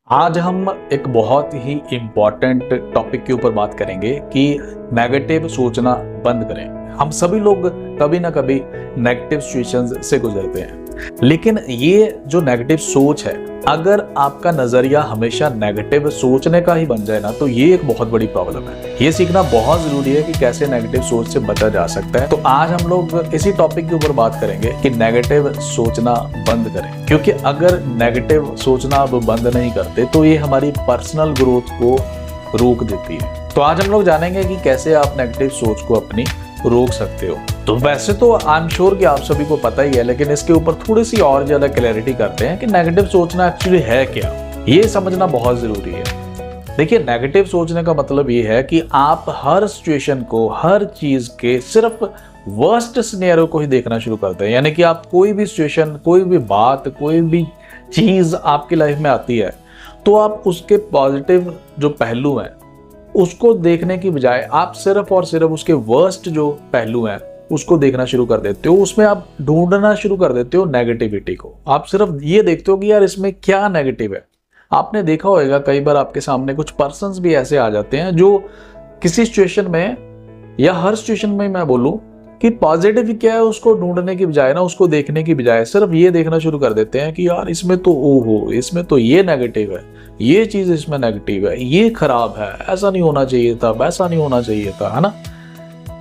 आज हम एक बहुत ही इम्पॉर्टेंट टॉपिक के ऊपर बात करेंगे कि नेगेटिव सोचना बंद करें। हम सभी लोग कभी ना कभी नेगेटिव सिचुएशंस से गुजरते हैं, लेकिन ये जो नेगेटिव सोच है, अगर आपका नजरिया हमेशा नेगेटिव सोचने का ही बन जाए ना, तो ये एक बहुत बड़ी प्रॉब्लम है। ये सीखना बहुत जरूरी है कि कैसे नेगेटिव सोच से बचा जा सकता है। तो आज हम लोग इसी टॉपिक के ऊपर बात करेंगे कि नेगेटिव सोचना बंद करें, क्योंकि अगर नेगेटिव सोचना आप बंद नहीं करते तो ये हमारी पर्सनल ग्रोथ को रोक देती है। तो आज हम लोग जानेंगे कि कैसे आप नेगेटिव सोच को अपनी रोक सकते हो। तो वैसे तो आई एम श्योर कि आप सभी को पता ही है, लेकिन इसके ऊपर थोड़ी सी और ज्यादा क्लैरिटी करते हैं कि नेगेटिव सोचना एक्चुअली है क्या। ये समझना बहुत जरूरी है। देखिए, नेगेटिव सोचने का मतलब ये है कि आप हर सिचुएशन को, हर चीज के सिर्फ वर्स्ट सिनेरियो को ही देखना शुरू करते हैं। यानी कि आप कोई भी सिचुएशन, कोई भी बात, कोई भी चीज आपकी लाइफ में आती है तो आप उसके पॉजिटिव जो पहलू हैं उसको देखने की बजाय आप सिर्फ और सिर्फ उसके वर्स्ट जो पहलू हैं उसको देखना शुरू कर देते हो। उसमें आप ढूंढना शुरू कर देते हो नेगेटिविटी को। आप सिर्फ ये देखते हो कि यार इसमें क्या नेगेटिव है। आपने देखा होगा कई बार आपके सामने कुछ पर्सन्स भी ऐसे आ जाते हैं जो किसी सिचुएशन में, या हर सिचुएशन में मैं बोलूं कि पॉजिटिव क्या है उसको ढूंढने की बजाय ना, उसको देखने की बजाय सिर्फ ये देखना शुरू कर देते हैं कि यार इसमें तो ओहो, इसमें तो ये नेगेटिव है, ये चीज इसमें नेगेटिव है, ये खराब है, ऐसा नहीं होना चाहिए था, वैसा नहीं होना चाहिए था, है ना।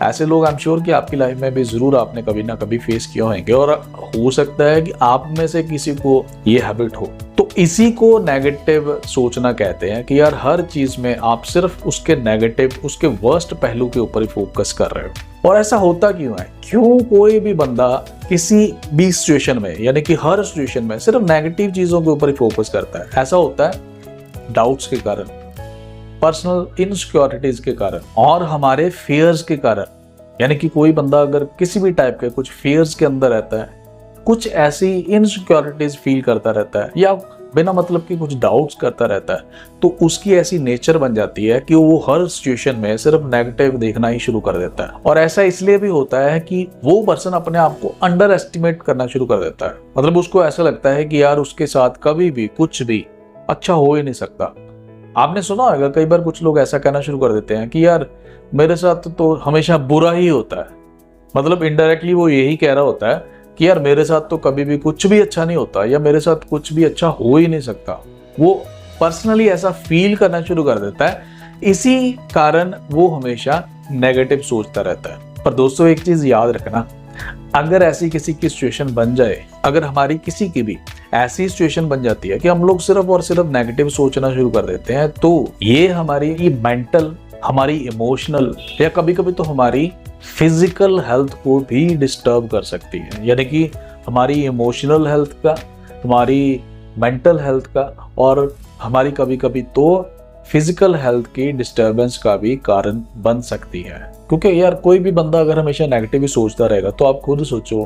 ऐसे लोग आई एम श्योर कि आपकी लाइफ में भी जरूर आपने कभी ना कभी फेस किए होंगे, और हो सकता है कि आप में से किसी को ये हैबिट हो। तो इसी को नेगेटिव सोचना कहते हैं कि यार हर चीज में आप सिर्फ उसके नेगेटिव, उसके वर्स्ट पहलू के ऊपर ही फोकस कर रहे हो। और ऐसा होता क्यों है? क्यों कोई भी बंदा किसी भी सिचुएशन में, यानी कि हर सिचुएशन में सिर्फ नेगेटिव चीजों के ऊपर ही फोकस करता है? ऐसा होता है डाउट्स के कारण, पर्सनल इनसिक्योरिटीज के कारण और हमारे फियर्स के कारण। यानी कि कोई बंदा अगर किसी भी टाइप के कुछ फियर्स के अंदर रहता है, कुछ ऐसी इनसिक्योरिटीज फील करता रहता है, या बिना मतलब के कुछ डाउट्स करता रहता है, तो उसकी ऐसी नेचर बन जाती है कि वो हर सिचुएशन में सिर्फ नेगेटिव देखना ही शुरू कर देता है। और ऐसा इसलिए भी होता है कि वो पर्सन अपने आप को अंडर एस्टिमेट करना शुरू कर देता है। मतलब उसको ऐसा लगता है कि यार उसके साथ कभी भी कुछ भी अच्छा हो ही नहीं सकता। आपने सुना होगा कई बार कुछ लोग ऐसा कहना शुरू कर देते हैं कि यार मेरे साथ तो हमेशा बुरा ही होता है। मतलब इनडायरेक्टली वो यही कह रहा होता है कि यार मेरे साथ तो कभी भी कुछ भी अच्छा नहीं होता, या मेरे साथ कुछ भी अच्छा हो ही नहीं सकता। वो पर्सनली ऐसा फील करना शुरू कर देता है। इसी कारण वो हमेशा नेगेटिव सोचता रहता है। पर दोस्तों, एक चीज याद रखना, अगर ऐसी किसी की सिचुएशन बन जाए, अगर हमारी किसी की भी ऐसी सिचुएशन बन जाती है कि हम लोग सिर्फ और सिर्फ नेगेटिव सोचना शुरू कर देते हैं, तो ये हमारी मेंटल, हमारी इमोशनल, या कभी कभी तो हमारी फिजिकल हेल्थ को भी डिस्टर्ब कर सकती है। यानी कि हमारी इमोशनल हेल्थ का, हमारी मेंटल हेल्थ का, और हमारी कभी कभी तो फिजिकल हेल्थ की डिस्टर्बेंस का भी कारण बन सकती है। क्योंकि यार कोई भी बंदा अगर हमेशा नेगेटिव ही सोचता रहेगा तो आप खुद सोचो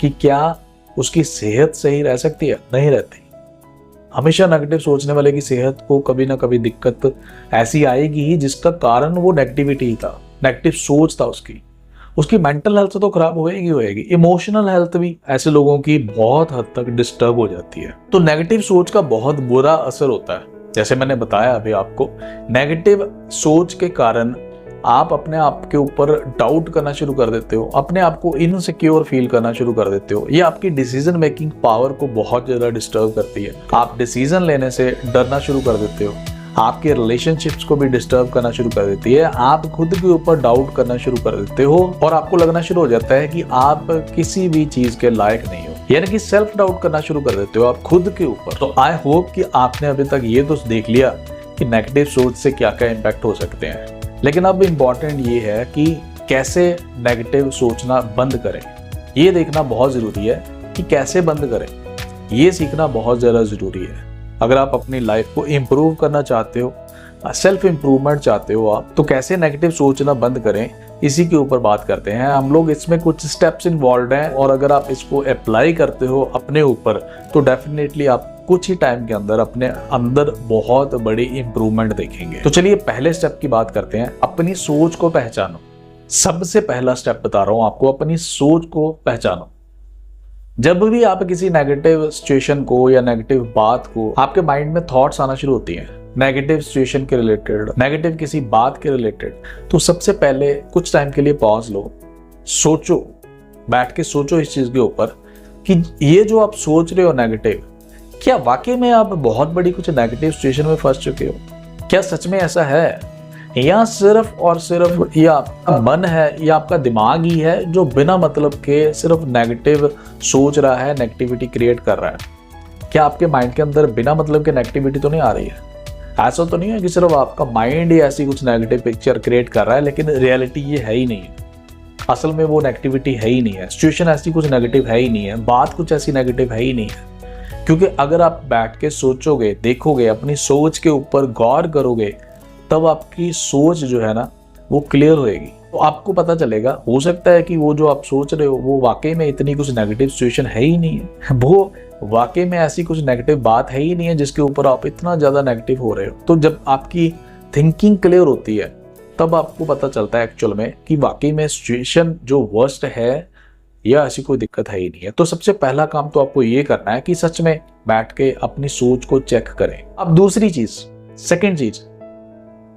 कि क्या उसकी सेहत सही रह सकती है? नहीं रहती। हमेशा नेगेटिव सोचने वाले की सेहत को कभी ना कभी दिक्कत ऐसी आएगी ही, जिसका कारण वो नेगेटिविटी ही था, नेगेटिव सोच था उसकी मेंटल हेल्थ तो खराब होएगी। इमोशनल हेल्थ भी ऐसे लोगों की बहुत हद तक डिस्टर्ब हो जाती है। तो नेगेटिव सोच का बहुत बुरा असर होता है। जैसे मैंने बताया अभी आपको, नेगेटिव सोच के कारण आप अपने आप के ऊपर डाउट करना शुरू कर देते हो, अपने आप को इनसिक्योर फील करना शुरू कर देते हो। ये आपकी डिसीजन मेकिंग पावर को बहुत ज्यादा डिस्टर्ब करती है। आप डिसीजन लेने से डरना शुरू कर देते हो, आपके रिलेशनशिप्स को भी डिस्टर्ब करना शुरू कर देती है। आप खुद के ऊपर डाउट करना शुरू कर देते हो और आपको लगना शुरू हो जाता है कि आप किसी भी चीज के लायक नहीं हो। यानी कि सेल्फ डाउट करना शुरू कर देते हो आप खुद के ऊपर। तो आई होप कि आपने अभी तक ये तो देख लिया कि नेगेटिव सोच से क्या क्या इम्पैक्ट हो सकते हैं, लेकिन अब इम्पॉर्टेंट ये है कि कैसे नेगेटिव सोचना बंद करें। ये देखना बहुत जरूरी है कि कैसे बंद करें। ये सीखना बहुत ज़्यादा ज़रूरी है। अगर आप अपनी लाइफ को इम्प्रूव करना चाहते हो, सेल्फ इम्प्रूवमेंट चाहते हो आप, तो कैसे नेगेटिव सोचना बंद करें, इसी के ऊपर बात करते हैं हम लोग। इसमें कुछ स्टेप्स इन्वॉल्व हैं, और अगर आप इसको अप्लाई करते हो अपने ऊपर तो डेफिनेटली आप कुछ ही टाइम के अंदर अपने अंदर बहुत बड़ी इंप्रूवमेंट देखेंगे। तो चलिए पहले स्टेप की बात करते हैं। अपनी सोच को पहचानो। सबसे पहला स्टेप बता रहा हूं आपको, अपनी सोच को पहचानो। जब भी आप किसी नेगेटिव सिचुएशन को या नेगेटिव बात को, आपके माइंड में थॉट्स आना शुरू होती हैं नेगेटिव सिचुएशन के रिलेटेड, नेगेटिव किसी बात के रिलेटेड, तो सबसे पहले कुछ टाइम के लिए पॉज लो, सोचो, बैठ के सोचो इस चीज के ऊपर कि ये जो आप सोच रहे हो नेगेटिव, क्या वाकई में आप बहुत बड़ी कुछ नेगेटिव सिचुएशन में फंस चुके हो? क्या सच में ऐसा है, या सिर्फ और सिर्फ ये आपका मन है या आपका दिमाग ही है जो बिना मतलब के सिर्फ नेगेटिव सोच रहा है, नेगेटिविटी क्रिएट कर रहा है? क्या आपके माइंड के अंदर बिना मतलब के नेगेटिविटी तो नहीं आ रही है? ऐसा तो नहीं है कि सिर्फ आपका माइंड ही ऐसी कुछ नेगेटिव पिक्चर क्रिएट कर रहा है, लेकिन रियलिटी ये है ही नहीं है, असल में वो नेगेटिविटी है ही नहीं है, सिचुएशन ऐसी कुछ नेगेटिव है ही नहीं है, बात कुछ ऐसी नेगेटिव है ही नहीं है। क्योंकि अगर आप बैठ के सोचोगे, देखोगे, अपनी सोच के ऊपर गौर करोगे, तब आपकी सोच जो है ना वो क्लियर होएगी, तो आपको पता चलेगा, हो सकता है कि वो जो आप सोच रहे हो वो वाकई में इतनी कुछ नेगेटिव सिचुएशन है ही नहीं है, वो वाकई में ऐसी कुछ नेगेटिव बात है ही नहीं है जिसके ऊपर आप इतना ज्यादा नेगेटिव हो रहे हो। तो जब आपकी थिंकिंग क्लियर होती है तब आपको पता चलता है एक्चुअल में कि वाकई में सिचुएशन जो वर्स्ट है या ऐसी कोई दिक्कत है ही नहीं है। तो सबसे पहला काम तो आपको ये करना है कि सच में बैठ के अपनी सोच को चेक करें। अब दूसरी चीज, सेकेंड चीज,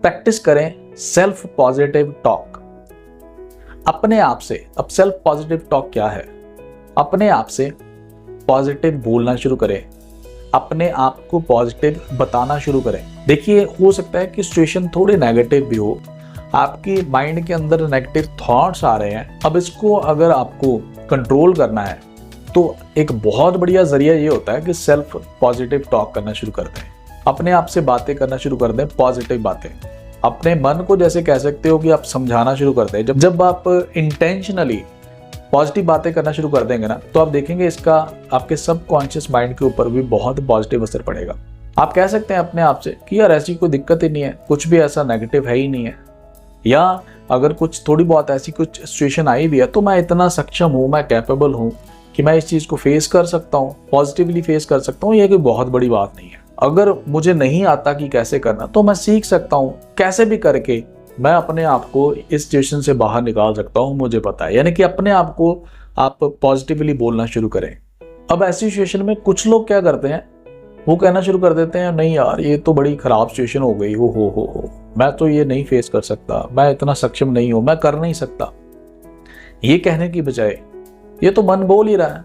प्रैक्टिस करें सेल्फ पॉजिटिव टॉक अपने आप से। अब सेल्फ पॉजिटिव टॉक क्या है? अपने आप से पॉजिटिव बोलना शुरू करें, अपने आप को पॉजिटिव बताना शुरू करें। देखिए, हो सकता है कि सिचुएशन थोड़ी नेगेटिव भी हो, आपकी माइंड के अंदर नेगेटिव थॉट्स आ रहे हैं। अब इसको अगर आपको कंट्रोल करना है तो एक बहुत बढ़िया जरिया ये होता है कि सेल्फ पॉजिटिव टॉक करना शुरू कर दें, अपने आप से बातें करना शुरू कर दें, पॉजिटिव बातें। अपने मन को जैसे कह सकते हो कि आप समझाना शुरू कर दें। जब आप इंटेंशनली पॉजिटिव बातें करना शुरू कर देंगे ना, तो आप देखेंगे इसका आपके सबकॉन्शियस माइंड के ऊपर भी बहुत पॉजिटिव असर पड़ेगा। आप कह सकते हैं अपने आप से कि यार ऐसी कोई दिक्कत ही नहीं है, कुछ भी ऐसा नेगेटिव है ही नहीं है, या अगर कुछ थोड़ी बहुत ऐसी कुछ सिचुएशन आई भी है तो मैं इतना सक्षम हूँ, मैं कैपेबल हूँ कि मैं इस चीज को फेस कर सकता हूँ, पॉजिटिवली फेस कर सकता हूँ। ये कोई बहुत बड़ी बात नहीं है। अगर मुझे नहीं आता कि कैसे करना, तो मैं सीख सकता हूँ, कैसे भी करके मैं अपने आप को इस सिचुएशन से बाहर निकाल सकता हूँ, मुझे पता है। यानी कि अपने आप को आप पॉजिटिवली बोलना शुरू करें। अब ऐसी सिचुएशन में कुछ लोग क्या करते हैं, वो कहना शुरू कर देते हैं, नहीं यार ये तो बड़ी खराब सिचुएशन हो गई, हो मैं तो ये नहीं फेस कर सकता, मैं इतना सक्षम नहीं हूं, मैं कर नहीं सकता। ये कहने की बजाय ये तो मन बोल ही रहा है,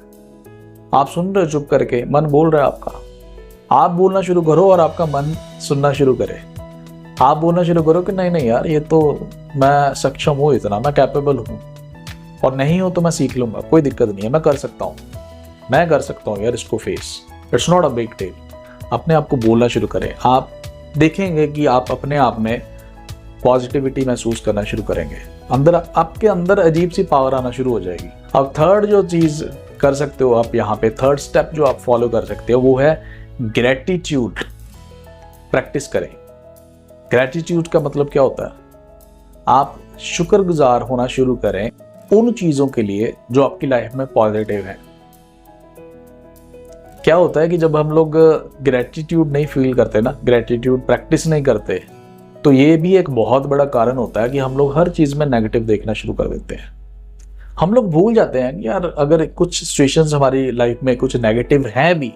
आप सुन रहे हो चुप करके, मन बोल रहा है आपका, आप बोलना शुरू करो और आपका मन सुनना शुरू करे। आप बोलना शुरू करो कि नहीं यार ये तो मैं सक्षम हूँ, इतना मैं कैपेबल हूँ, और नहीं हो तो मैं सीख लूंगा, कोई दिक्कत नहीं है, मैं कर सकता हूँ, मैं कर सकता हूँ यार इसको face, it's not a big deal. अपने आप को बोलना शुरू करें। आप देखेंगे कि आप अपने आप में पॉजिटिविटी महसूस करना शुरू करेंगे, अंदर आपके अंदर अजीब सी पावर आना शुरू हो जाएगी। अब थर्ड जो चीज कर सकते हो आप यहाँ पे, थर्ड स्टेप जो आप फॉलो कर सकते हो वो है ग्रेटिट्यूड। प्रैक्टिस करें। ग्रेटिट्यूड का मतलब क्या होता है? आप शुक्रगुजार होना शुरू करें उन चीजों के लिए जो आपकी लाइफ में पॉजिटिव है। क्या होता है कि जब हम लोग ग्रेटिट्यूड नहीं फील करते ना, ग्रेटिट्यूड प्रैक्टिस नहीं करते, तो ये भी एक बहुत बड़ा कारण होता है कि हम लोग हर चीज में नेगेटिव देखना शुरू कर देते हैं। हम लोग भूल जाते हैं कि यार अगर कुछ सिचुएशंस हमारी लाइफ में कुछ नेगेटिव हैं भी,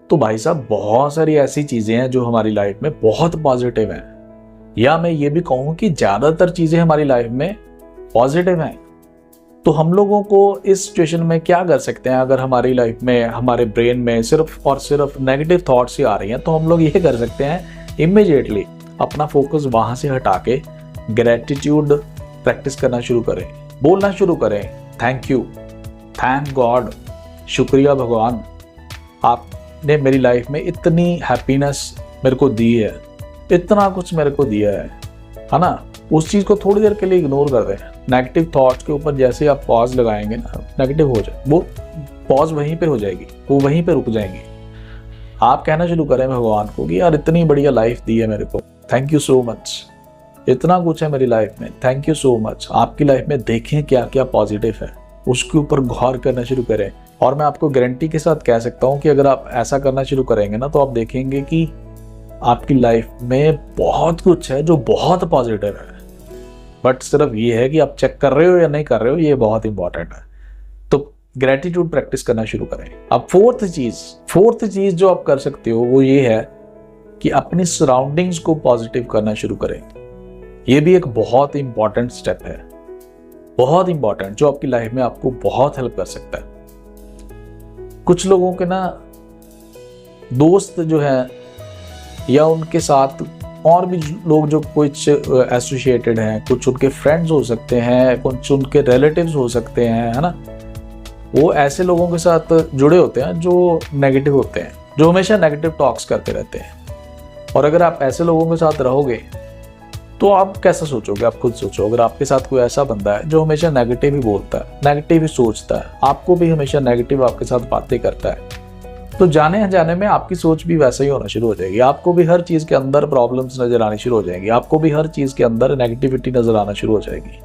तो भाई साहब बहुत सारी ऐसी चीजें हैं जो हमारी लाइफ में बहुत पॉजिटिव हैं, या मैं ये भी कहूँ कि ज्यादातर चीजें हमारी लाइफ में पॉजिटिव हैं। तो हम लोगों को इस सिचुएशन में क्या कर सकते हैं? अगर हमारी लाइफ में, हमारे ब्रेन में सिर्फ और सिर्फ नेगेटिव थॉट्स ही आ रही हैं, तो हम लोग ये कर सकते हैं, इमीडिएटली अपना फोकस वहां से हटा के ग्रेटिट्यूड प्रैक्टिस करना शुरू करें, बोलना शुरू करें, थैंक यू, थैंक गॉड, शुक्रिया भगवान, आपने मेरी लाइफ में इतनी हैप्पीनेस मेरे को दी है, इतना कुछ मेरे को दिया है ना। उस चीज को थोड़ी देर के लिए इग्नोर कर दें। नेगेटिव थॉट्स के ऊपर जैसे आप पॉज लगाएंगे ना, नेगेटिव हो जाए, वो पॉज वहीं पे हो जाएगी, वो वहीं पे रुक जाएंगी। आप कहना शुरू करें भगवान को कि यार इतनी बढ़िया लाइफ दी है मेरे को, थैंक यू सो मच, इतना कुछ है मेरी लाइफ में, थैंक यू सो मच। आपकी लाइफ में देखें क्या क्या पॉजिटिव है, उसके ऊपर गौर करना शुरू करें। और मैं आपको गारंटी के साथ कह सकता हूँ कि अगर आप ऐसा करना शुरू करेंगे ना, तो आप देखेंगे कि आपकी लाइफ में बहुत कुछ है जो बहुत पॉजिटिव है। बट सिर्फ ये है कि आप चेक कर रहे हो या नहीं कर रहे हो, ये बहुत इंपॉर्टेंट है। तो ग्रेटिट्यूड प्रैक्टिस करना शुरू करें। अब फोर्थ चीज जो आप कर सकते हो वो ये है कि अपनी सराउंडिंग्स को पॉजिटिव करना शुरू करें। ये भी एक बहुत इंपॉर्टेंट स्टेप है, बहुत इंपॉर्टेंट, जो आपकी लाइफ में आपको बहुत हेल्प कर सकता है। कुछ लोगों के ना दोस्त जो है या उनके साथ और भी लोग जो कुछ एसोसिएटेड हैं, कुछ उनके फ्रेंड्स हो सकते हैं, कुछ उनके रिलेटिव्स हो सकते हैं, है ना, वो ऐसे लोगों के साथ जुड़े होते हैं जो नेगेटिव होते हैं, जो हमेशा नेगेटिव टॉक्स करते रहते हैं। और अगर आप ऐसे लोगों के साथ रहोगे तो आप कैसा सोचोगे? आप खुद सोचो, अगर आपके साथ कोई ऐसा बंदा है जो हमेशा नेगेटिव ही बोलता है, नेगेटिव ही सोचता है, आपको भी हमेशा नेगेटिव आपके साथ बातें करता है, तो जाने अनजाने में आपकी सोच भी वैसा ही होना शुरू हो जाएगी। आपको भी हर चीज के अंदर प्रॉब्लम्स नजर आनी शुरू हो जाएंगी, आपको भी हर चीज के अंदर नेगेटिविटी नजर आना शुरू हो जाएगी।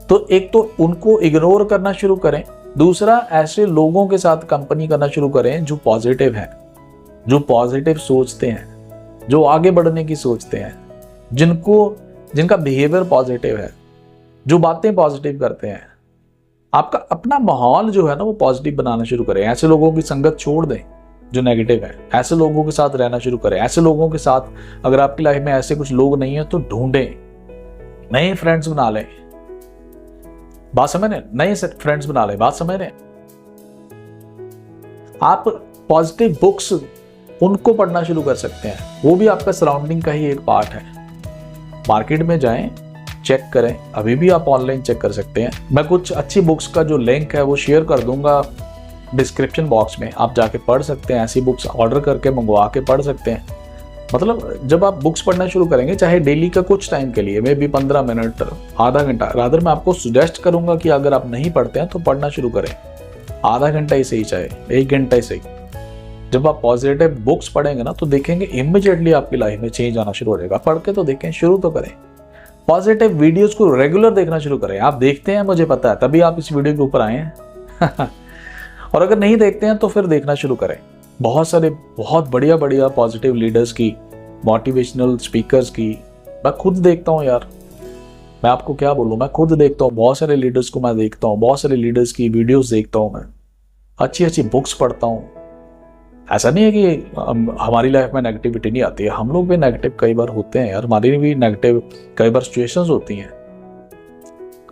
तो एक तो उनको इग्नोर करना शुरू करें, दूसरा ऐसे लोगों के साथ कंपनी करना शुरू करें जो पॉजिटिव हैं, जो पॉजिटिव सोचते हैं, जो आगे बढ़ने की सोचते हैं, जिनका बिहेवियर पॉजिटिव है, जो बातें पॉजिटिव करते हैं। आपका अपना माहौल जो है ना वो पॉजिटिव बनाना शुरू करें। ऐसे लोगों की संगत छोड़ दें जो नेगेटिव है, ऐसे लोगों के साथ रहना शुरू करें। ऐसे लोगों के साथ अगर आपकी लाइफ में ऐसे कुछ लोग नहीं है तो ढूंढें, नए फ्रेंड्स बना लें। बात समझ रहे? नए फ्रेंड्स बना लें, बात समझ रहे? आप पॉजिटिव बुक्स उनको पढ़ना शुरू कर सकते हैं, वो भी आपका सराउंडिंग का ही एक पार्ट है। मार्केट में जाएं, चेक करें, अभी भी आप ऑनलाइन चेक कर सकते हैं। मैं कुछ अच्छी बुक्स का जो लिंक है वो शेयर कर दूंगा डिस्क्रिप्शन बॉक्स में, आप जाके पढ़ सकते हैं। ऐसी बुक्स ऑर्डर करके मंगवा के पढ़ सकते हैं। मतलब जब आप बुक्स पढ़ना शुरू करेंगे, चाहे डेली का कुछ टाइम के लिए, मे बी 15 मिनट, आधा घंटा, रादर मैं आपको सुजेस्ट करूंगा कि अगर आप नहीं पढ़ते हैं तो पढ़ना शुरू करें। आधा घंटा ही सही, चाहे 1 घंटा ही सही। जब आप पॉजिटिव बुक्स पढ़ेंगे ना तो देखेंगे इमीडिएटली आपकी लाइफ में चेंज आना शुरू हो जाएगा। पढ़ के तो देखें, शुरू तो करें। पॉजिटिव वीडियोस को रेगुलर देखना शुरू करें। आप देखते हैं मुझे पता है, तभी आप इस वीडियो के ऊपर आए हैं और अगर नहीं देखते हैं तो फिर देखना शुरू करें। बहुत बढ़िया पॉजिटिव लीडर्स की, मोटिवेशनल स्पीकर्स की मैं खुद देखता हूँ यार। मैं आपको क्या बोलूँ, मैं खुद देखता हूँ, बहुत सारे लीडर्स को मैं देखता हूँ, बहुत सारे लीडर्स की वीडियोस देखता हूँ, मैं अच्छी बुक्स पढ़ता हूँ। ऐसा नहीं है कि हमारी लाइफ में नेगेटिविटी नहीं आती है, हम लोग भी नेगेटिव कई बार होते हैं यार। हमारी भी नेगेटिव कई बार सिचुएशंस होती हैं,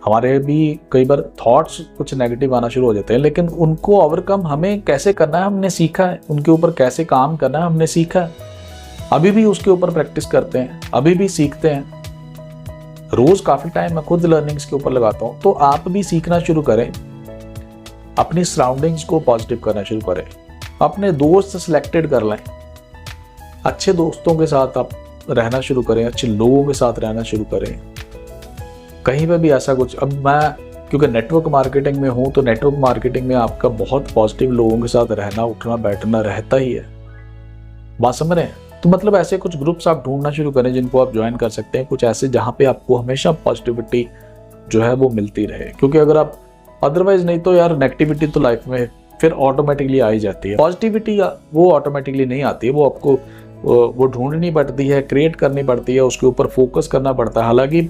हमारे भी कई बार थॉट्स कुछ नेगेटिव आना शुरू हो जाते हैं, लेकिन उनको ओवरकम हमें कैसे करना है हमने सीखा है, उनके ऊपर कैसे काम करना है हमने सीखा है। अभी भी उसके ऊपर प्रैक्टिस करते हैं, अभी भी सीखते हैं। रोज काफी टाइम मैं खुद लर्निंग्स के ऊपर लगाता हूँ। तो आप भी सीखना शुरू करें, अपनी सराउंडिंग्स को पॉजिटिव करना शुरू करें, अपने दोस्त सिलेक्टेड कर लें, अच्छे दोस्तों के साथ आप रहना शुरू करें, अच्छे लोगों के साथ रहना शुरू करें। कहीं पे भी ऐसा कुछ, अब मैं क्योंकि नेटवर्क मार्केटिंग में हूं तो नेटवर्क मार्केटिंग में आपका बहुत पॉजिटिव लोगों के साथ रहना, उठना बैठना रहता ही है। बात समझ रहे हैं? तो मतलब ऐसे कुछ ग्रुप्स आप ढूंढना शुरू करें जिनको आप ज्वाइन कर सकते हैं, कुछ ऐसे जहां पे आपको हमेशा पॉजिटिविटी जो है वो मिलती रहे। क्योंकि अगर आप अदरवाइज नहीं तो यार नेगेटिविटी तो लाइफ में फिर ऑटोमेटिकली आ ही जाती है। पॉजिटिविटी वो ऑटोमेटिकली नहीं आती है, वो आपको वो ढूंढनी पड़ती है, क्रिएट करनी पड़ती है, उसके ऊपर फोकस करना पड़ता है। हालांकि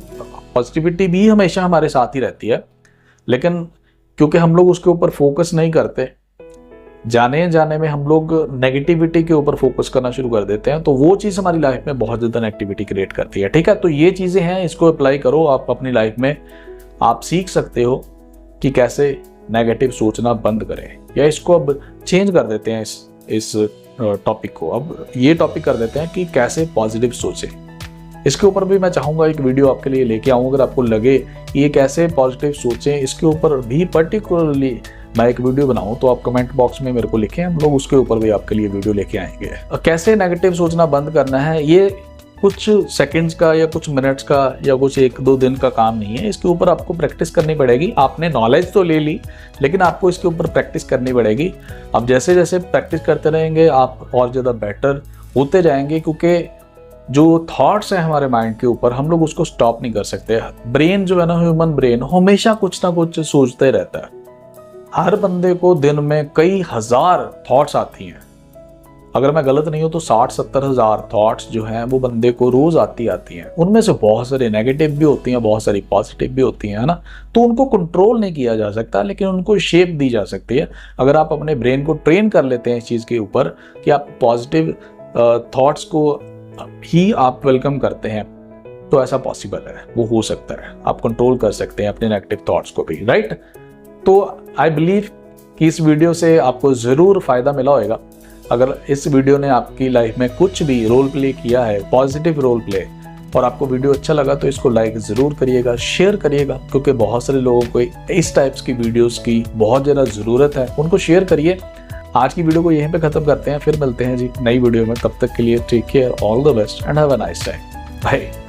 पॉजिटिविटी भी हमेशा हमारे साथ ही रहती है, लेकिन क्योंकि हम लोग उसके ऊपर फोकस नहीं करते, जाने में हम लोग नेगेटिविटी के ऊपर फोकस करना शुरू कर देते हैं, तो वो चीज़ हमारी लाइफ में बहुत ज़्यादा नेगेटिविटी क्रिएट करती है। ठीक है, तो ये चीज़ें हैं, इसको अप्लाई करो आप अपनी लाइफ में। आप सीख सकते हो कि कैसे नेगेटिव सोचना बंद करें, या इसको अब चेंज कर देते हैं इस टॉपिक को। अब ये टॉपिक कर देते हैं कि कैसे पॉजिटिव सोचें। इसके ऊपर भी मैं चाहूँगा एक वीडियो आपके लिए लेके आऊँ। अगर आपको लगे ये कैसे पॉजिटिव सोचें, इसके ऊपर भी पर्टिकुलरली मैं एक वीडियो बनाऊँ तो आप कमेंट बॉक्स में मेरे को लिखें, हम लोग उसके ऊपर भी आपके लिए वीडियो लेके आएंगे। कैसे नेगेटिव सोचना बंद करना है, ये कुछ सेकंड्स का या कुछ मिनट्स का या कुछ 1-2 दिन का काम नहीं है। इसके ऊपर आपको प्रैक्टिस करनी पड़ेगी। आपने नॉलेज तो ले ली, लेकिन आपको इसके ऊपर प्रैक्टिस करनी पड़ेगी। अब जैसे जैसे प्रैक्टिस करते रहेंगे आप और ज़्यादा बेटर होते जाएंगे, क्योंकि जो थॉट्स हैं हमारे माइंड के ऊपर, हम लोग उसको स्टॉप नहीं कर सकते। ब्रेन जो है ना, ह्यूमन ब्रेन हमेशा कुछ ना कुछ सोचते रहता है। हर बंदे को दिन में कई हजार थॉट्स आती हैं, अगर मैं गलत नहीं हूँ तो 60-70 हज़ार थॉट्स जो हैं वो बंदे को रोज आती हैं। उनमें से बहुत सारे नेगेटिव भी होती हैं, बहुत सारी पॉजिटिव भी होती हैं, है ना। तो उनको कंट्रोल नहीं किया जा सकता, लेकिन उनको शेप दी जा सकती है। अगर आप अपने ब्रेन को ट्रेन कर लेते हैं इस चीज़ के ऊपर कि आप पॉजिटिव थॉट्स को ही आप वेलकम करते हैं, तो ऐसा पॉसिबल है, वो हो सकता है। आप कंट्रोल कर सकते हैं अपने नेगेटिव थॉट्स को भी, राइट। तो आई बिलीव कि इस वीडियो से आपको ज़रूर फ़ायदा मिला होगा। अगर इस वीडियो ने आपकी लाइफ में कुछ भी रोल प्ले किया है, पॉजिटिव रोल प्ले, और आपको वीडियो अच्छा लगा तो इसको लाइक ज़रूर करिएगा, शेयर करिएगा, क्योंकि बहुत सारे लोगों को इस टाइप्स की वीडियोस की बहुत ज़्यादा ज़रूरत है। उनको शेयर करिए। आज की वीडियो को यहीं पे ख़त्म करते हैं, फिर मिलते हैं जी नई वीडियो में। तब तक के लिए take care, all the best and have a nice day. Bye.